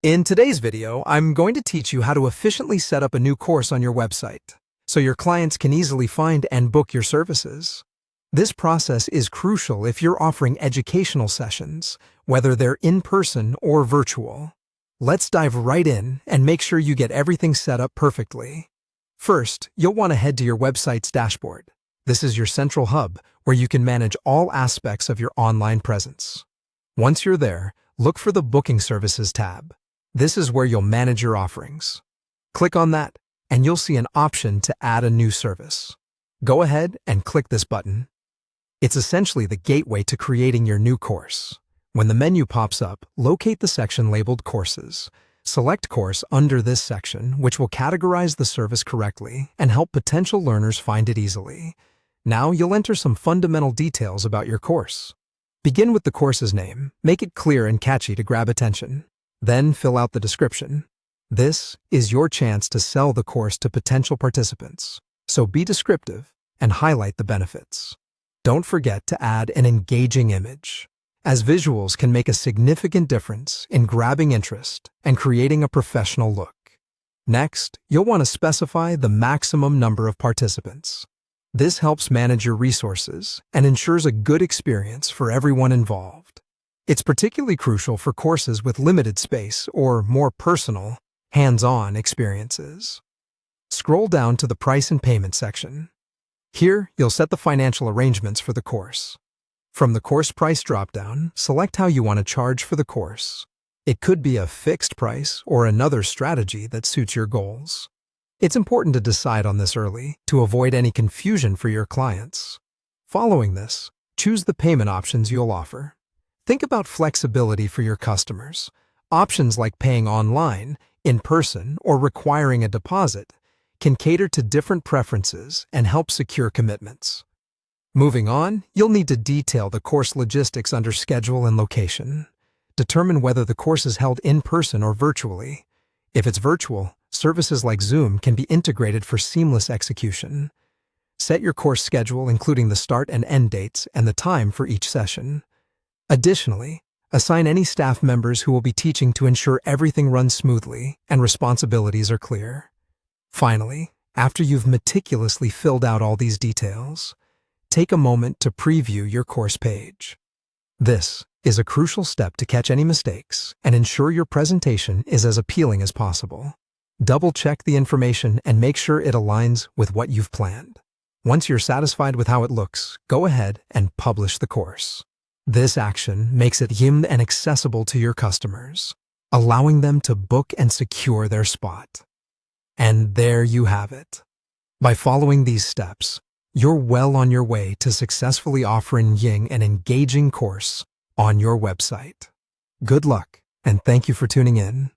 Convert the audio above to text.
In today's video, I'm going to teach you how to efficiently set up a new course on your website, so your clients can easily find and book your services. This process is crucial if you're offering educational sessions, whether they're in person or virtual. Let's dive right in and make sure you get everything set up perfectly. First, you'll want to head to your website's dashboard. This is your central hub where you can manage all aspects of your online presence. Once you're there, look for the Booking Services tab. This is where you'll manage your offerings. Click on that, and you'll see an option to add a new service. Go ahead and click this button. It's essentially the gateway to creating your new course. When the menu pops up, locate the section labeled Courses. Select Course under this section, which will categorize the service correctly and help potential learners find it easily. Now you'll enter some fundamental details about your course. Begin with the course's name. Make it clear and catchy to grab attention. Then fill out the description. This is your chance to sell the course to potential participants, so be descriptive and highlight the benefits. Don't forget to add an engaging image, as visuals can make a significant difference in grabbing interest and creating a professional look. Next, you'll want to specify the maximum number of participants. This helps manage your resources and ensures a good experience for everyone involved. It's particularly crucial for courses with limited space or more personal, hands-on experiences. Scroll down to the Price and Payment section. Here, you'll set the financial arrangements for the course. From the Course Price dropdown, select how you want to charge for the course. It could be a fixed price or another strategy that suits your goals. It's important to decide on this early to avoid any confusion for your clients. Following this, choose the payment options you'll offer. Think about flexibility for your customers. Options like paying online, in person, or requiring a deposit can cater to different preferences and help secure commitments. Moving on, you'll need to detail the course logistics under schedule and location. Determine whether the course is held in person or virtually. If it's virtual, services like Zoom can be integrated for seamless execution. Set your course schedule, including the start and end dates and the time for each session. Additionally, assign any staff members who will be teaching to ensure everything runs smoothly and responsibilities are clear. Finally, after you've meticulously filled out all these details, take a moment to preview your course page. This is a crucial step to catch any mistakes and ensure your presentation is as appealing as possible. Double-check the information and make sure it aligns with what you've planned. Once you're satisfied with how it looks, go ahead and publish the course. This action makes it easy and accessible to your customers, allowing them to book and secure their spot. And there you have it. By following these steps, you're well on your way to successfully offering an engaging course on your website. Good luck, and thank you for tuning in.